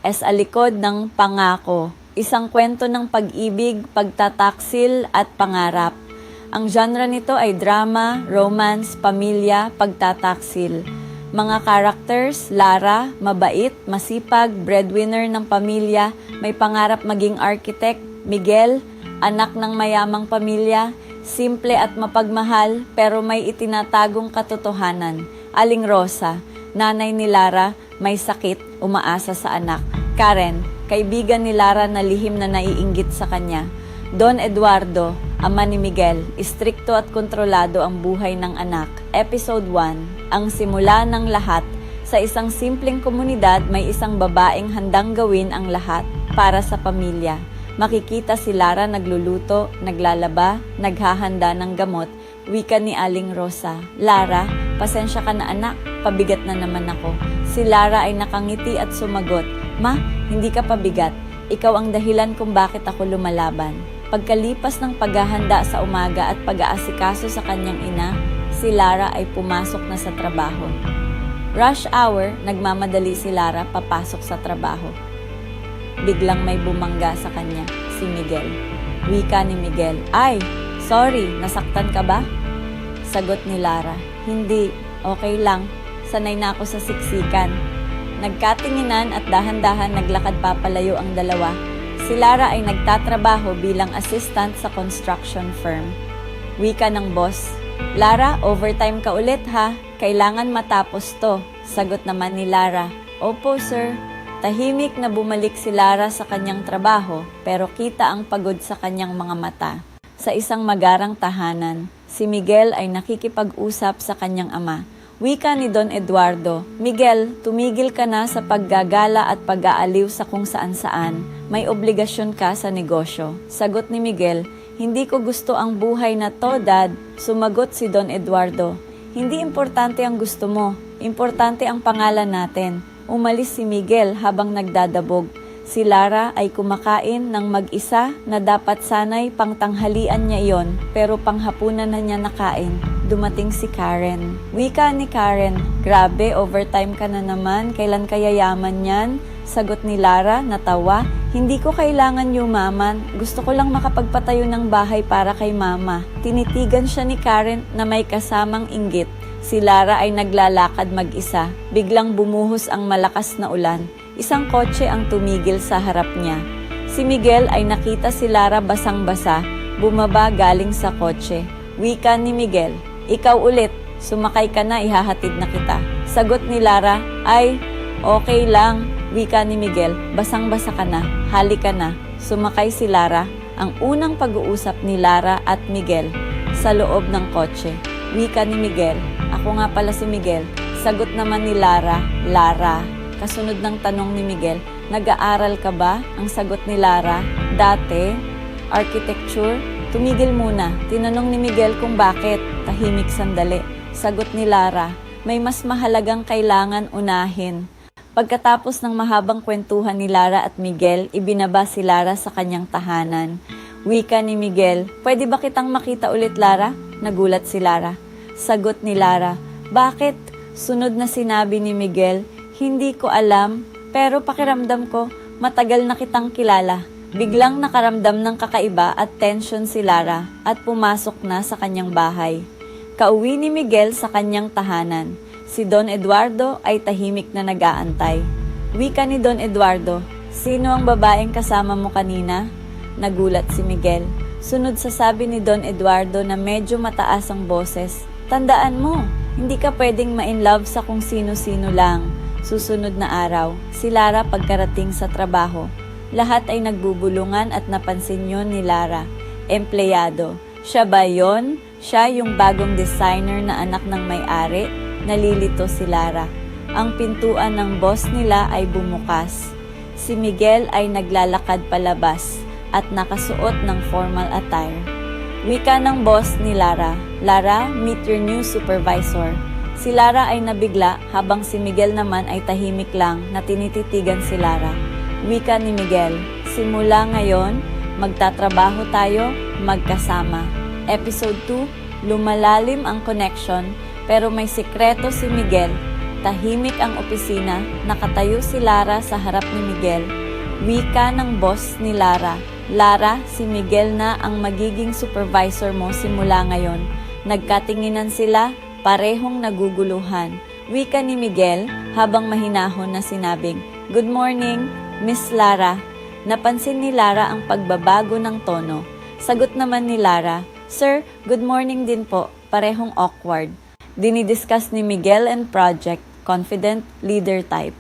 as a likod ng pangako. Isang kwento ng pag-ibig, pagtataksil at pangarap. Ang genre nito ay drama, romance, pamilya, pagtataksil. Mga characters, Lara, mabait, masipag, breadwinner ng pamilya, may pangarap maging architect. Miguel, anak ng mayamang pamilya, simple at mapagmahal pero may itinatagong katotohanan. Aling Rosa, nanay ni Lara, may sakit, umaasa sa anak. Karen, kaibigan ni Lara na lihim na naiinggit sa kanya. Don Eduardo, ama ni Miguel, istrikto at kontrolado ang buhay ng anak. Episode 1, ang simula ng lahat. Sa isang simpleng komunidad, may isang babaeng handang gawin ang lahat para sa pamilya. Makikita si Lara nagluluto, naglalaba, naghahanda ng gamot. Wika ni Aling Rosa, Lara, pasensya ka na anak, pabigat na naman ako. Si Lara ay nakangiti at sumagot, Ma, hindi ka pabigat. Ikaw ang dahilan kung bakit ako lumalaban. Pagkalipas ng paghahanda sa umaga at pag-aasikaso sa kanyang ina, si Lara ay pumasok na sa trabaho. Rush hour, nagmamadali si Lara papasok sa trabaho. Biglang may bumangga sa kanya, si Miguel. Wika ni Miguel, Ay, sorry, nasaktan ka ba? Sagot ni Lara, Hindi, okay lang. Sanay na ako sa siksikan. Nagkatinginan at dahan-dahan naglakad papalayo ang dalawa. Si Lara ay nagtatrabaho bilang assistant sa construction firm. Wika ng boss, Lara, overtime ka ulit ha. Kailangan matapos to. Sagot naman ni Lara, Opo sir. Tahimik na bumalik si Lara sa kanyang trabaho pero kita ang pagod sa kanyang mga mata. Sa isang magarang tahanan, si Miguel ay nakikipag-usap sa kanyang ama. Wika ni Don Eduardo, Miguel, tumigil ka na sa paggagala at pag-aaliw sa kung saan-saan. May obligasyon ka sa negosyo. Sagot ni Miguel, Hindi ko gusto ang buhay na to, Dad. Sumagot si Don Eduardo, Hindi importante ang gusto mo. Importante ang pangalan natin. Umalis si Miguel habang nagdadabog. Si Lara ay kumakain ng mag-isa na dapat sanay pangtanghalian niya iyon pero panghapunan na niya nakain. Dumating si Karen. Wika ni Karen, Grabe, overtime ka na naman. Kailan kaya yaman yan? Sagot ni Lara, natawa. Hindi ko kailangan yumaman. Gusto ko lang makapagpatayo ng bahay para kay mama. Tinitigan siya ni Karen na may kasamang inggit. Si Lara ay naglalakad mag-isa. Biglang bumuhos ang malakas na ulan. Isang kotse ang tumigil sa harap niya. Si Miguel ay nakita si Lara basang-basa. Bumaba galing sa kotse. Wika ni Miguel, Ikaw ulit, sumakay ka na, ihahatid na kita. Sagot ni Lara, Ay, okay lang. Wika ni Miguel, basang-basa ka na, halika na. Sumakay si Lara, ang unang pag-uusap ni Lara at Miguel sa loob ng kotse. Wika ni Miguel, Ako nga pala si Miguel. Sagot naman ni Lara, Lara. Kasunod ng tanong ni Miguel, Nag-aaral ka ba? Ang sagot ni Lara, Dati. Architecture? Tumigil muna. Tinanong ni Miguel kung bakit. Tahimik sandali. Sagot ni Lara, May mas mahalagang kailangan unahin. Pagkatapos ng mahabang kwentuhan ni Lara at Miguel, ibinaba si Lara sa kanyang tahanan. Wika ni Miguel, Pwede ba kitang makita ulit, Lara? Nagulat si Lara. Sagot ni Lara, Bakit? Sunod na sinabi ni Miguel, Hindi ko alam, pero pakiramdam ko, matagal na kitang kilala. Biglang nakaramdam ng kakaiba at tension si Lara at pumasok na sa kanyang bahay. Kauwi ni Miguel sa kanyang tahanan. Si Don Eduardo ay tahimik na nag-aantay. Wika ni Don Eduardo, Sino ang babaeng kasama mo kanina? Nagulat si Miguel. Sunod sa sabi ni Don Eduardo na medyo mataas ang boses, Tandaan mo, hindi ka pwedeng ma-inlove sa kung sino-sino lang. Susunod na araw, si Lara pagkarating sa trabaho. Lahat ay nagbubulungan at napansin yon ni Lara. Empleyado. Siya ba yon? Siya yung bagong designer na anak ng may-ari? Nalilito si Lara. Ang pintuan ng boss nila ay bumukas. Si Miguel ay naglalakad palabas at nakasuot ng formal attire. Wika ng boss ni Lara, Lara, meet your new supervisor. Si Lara ay nabigla habang si Miguel naman ay tahimik lang na tinititigan si Lara. Wika ni Miguel, Simula ngayon, magtatrabaho tayo, magkasama. Episode 2, lumalalim ang connection pero may sikreto si Miguel. Tahimik ang opisina, nakatayo si Lara sa harap ni Miguel. Wika ng boss ni Lara. Lara, si Miguel na ang magiging supervisor mo simula ngayon. Nagkatinginan sila, parehong naguguluhan. Wika ni Miguel habang mahinahon na sinabing, "Good morning, Miss Lara." Napansin ni Lara ang pagbabago ng tono. Sagot naman ni Lara, "Sir, good morning din po." Parehong awkward. Dinidiscuss ni Miguel and project, confident leader type.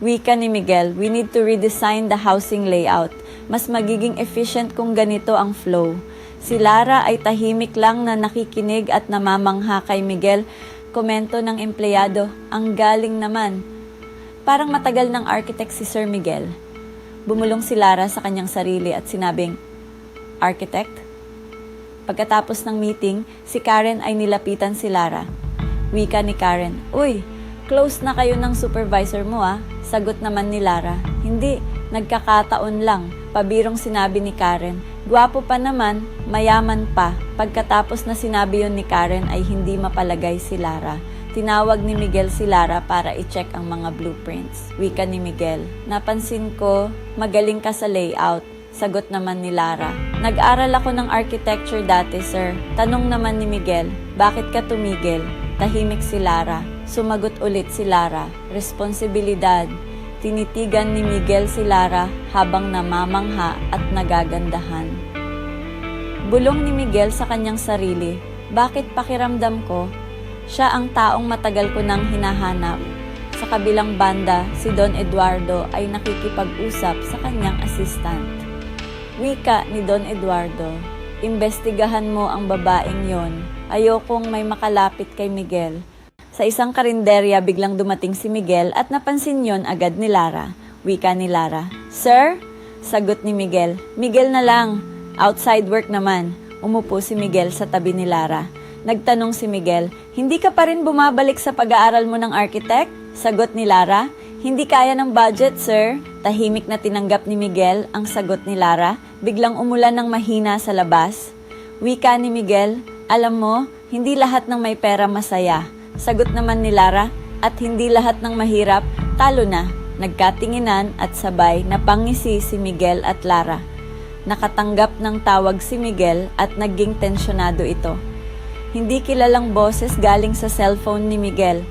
Wika ni Miguel, "We need to redesign the housing layout. Mas magiging efficient kung ganito ang flow." Si Lara ay tahimik lang na nakikinig at namamangha kay Miguel. Komento ng empleyado, "Ang galing naman." Parang matagal ng architect si Sir Miguel. Bumulong si Lara sa kanyang sarili at sinabing, "Architect?" Pagkatapos ng meeting, si Karen ay nilapitan si Lara. Wika ni Karen, "Uy, close na kayo ng supervisor mo ah." Sagot naman ni Lara, "Hindi, nagkakataon lang." Pabirong sinabi ni Karen, "Gwapo pa naman, mayaman pa." Pagkatapos na sinabi yon ni Karen ay hindi mapalagay si Lara. Tinawag ni Miguel si Lara para i-check ang mga blueprints. Wika ni Miguel, "Napansin ko, magaling ka sa layout." Sagot naman ni Lara, "Nag-aral ako ng architecture dati, sir." Tanong naman ni Miguel, "Bakit ka tumigil?" Tahimik si Lara. Sumagot ulit si Lara, "Responsibilidad." Tinitigan ni Miguel si Lara habang namamangha at nagagandahan. Bulong ni Miguel sa kanyang sarili, "Bakit pakiramdam ko? Siya ang taong matagal ko nang hinahanap." Sa kabilang banda, si Don Eduardo ay nakikipag-usap sa kanyang assistant. Wika ni Don Eduardo, "Imbestigahan mo ang babaeng yon. Ayokong may makalapit kay Miguel." Sa isang karinderya, biglang dumating si Miguel at napansin yon agad ni Lara. Wika ni Lara, "Sir?" Sagot ni Miguel, "Miguel na lang. Outside work naman." Umupo si Miguel sa tabi ni Lara. Nagtanong si Miguel, "Hindi ka pa rin bumabalik sa pag-aaral mo ng architect?" Sagot ni Lara, "Hindi kaya ng budget, sir." Tahimik na tinanggap ni Miguel ang sagot ni Lara. Biglang umulan ng mahina sa labas. Wika ni Miguel, "Alam mo, hindi lahat ng may pera masaya." Sagot naman ni Lara, "At hindi lahat ng mahirap, talo na." Nagkatinginan at sabay napangisi si Miguel at Lara. Nakatanggap ng tawag si Miguel at naging tensyonado ito. Hindi kilalang boses galing sa cellphone ni Miguel.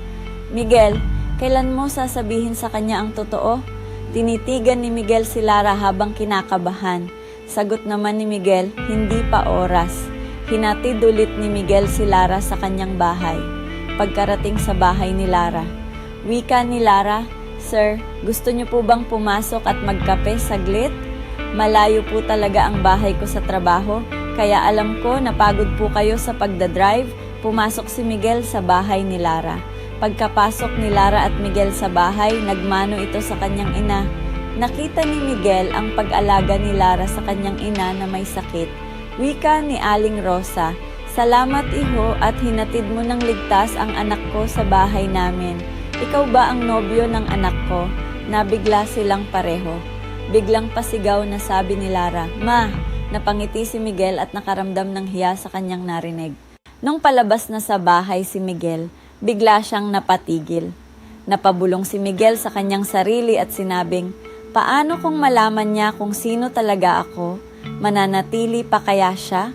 "Miguel, kailan mo sasabihin sa kanya ang totoo?" Tinitigan ni Miguel si Lara habang kinakabahan. Sagot naman ni Miguel, "Hindi pa oras." Hinatid ulit ni Miguel si Lara sa kanyang bahay. Pagkarating sa bahay ni Lara, wika ni Lara, "Sir, gusto niyo po bang pumasok at magkape saglit? Malayo po talaga ang bahay ko sa trabaho, kaya alam ko napagod po kayo sa pagdadrive." Pumasok si Miguel sa bahay ni Lara. Pagkapasok ni Lara at Miguel sa bahay, nagmano ito sa kanyang ina. Nakita ni Miguel ang pag-alaga ni Lara sa kanyang ina na may sakit. Wika ni Aling Rosa, "Salamat iho at hinatid mo ng ligtas ang anak ko sa bahay namin. Ikaw ba ang nobyo ng anak ko?" Nabigla silang pareho. Biglang pasigaw na sabi ni Lara, "Ma!" Napangiti si Miguel at nakaramdam ng hiya sa kanyang narinig. Nung palabas na sa bahay si Miguel, bigla siyang napatigil. Napabulong si Miguel sa kanyang sarili at sinabing, "Paano kung malaman niya kung sino talaga ako? Mananatili pa kaya siya?"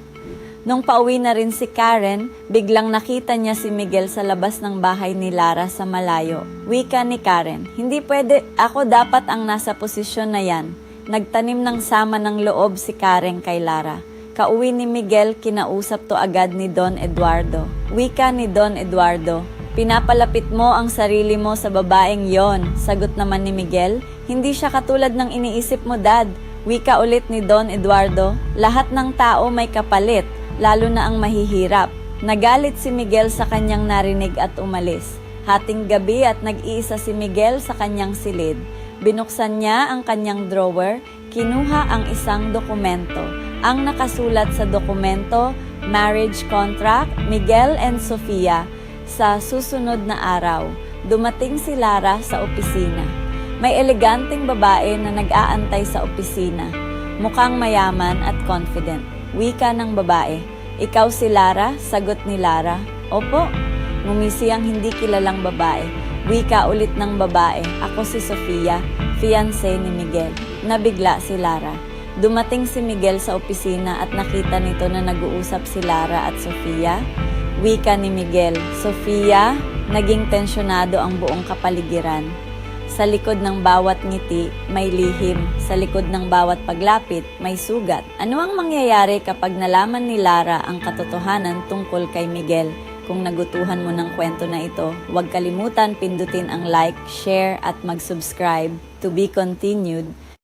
Nung pauwi na rin si Karen, biglang nakita niya si Miguel sa labas ng bahay ni Lara sa malayo. Wika ni Karen, "Hindi pwede, ako dapat ang nasa posisyon na yan." Nagtanim ng sama ng loob si Karen kay Lara. Kauwi ni Miguel, kinausap to agad ni Don Eduardo. Wika ni Don Eduardo, "Pinapalapit mo ang sarili mo sa babaeng yon." Sagot naman ni Miguel, "Hindi siya katulad ng iniisip mo, Dad." Wika ulit ni Don Eduardo, "Lahat ng tao may kapalit, lalo na ang mahihirap." Nagalit si Miguel sa kanyang narinig at umalis. Hating gabi at nag-iisa si Miguel sa kanyang silid. Binuksan niya ang kanyang drawer, kinuha ang isang dokumento. Ang nakasulat sa dokumento, marriage contract, Miguel and Sofia. Sa susunod na araw, dumating si Lara sa opisina. May eleganteng babae na nag-aantay sa opisina. Mukhang mayaman at confident. Wika ng babae, "Ikaw si Lara?" Sagot ni Lara, "Opo." Ngumisi ang hindi kilalang babae. Wika ulit ng babae, ako si Sofia, fiancé ni Miguel. Nabigla si Lara. Dumating si Miguel sa opisina at nakita nito na nag-uusap si Lara at Sofia. Wika ni Miguel, Sofia, naging tensyonado ang buong kapaligiran. Sa likod ng bawat ngiti, may lihim. Sa likod ng bawat paglapit, may sugat. Ano ang mangyayari kapag nalaman ni Lara ang katotohanan tungkol kay Miguel? Kung nagutuhan mo ng kwento na ito, huwag kalimutan pindutin ang like, share at mag-subscribe. To be continued.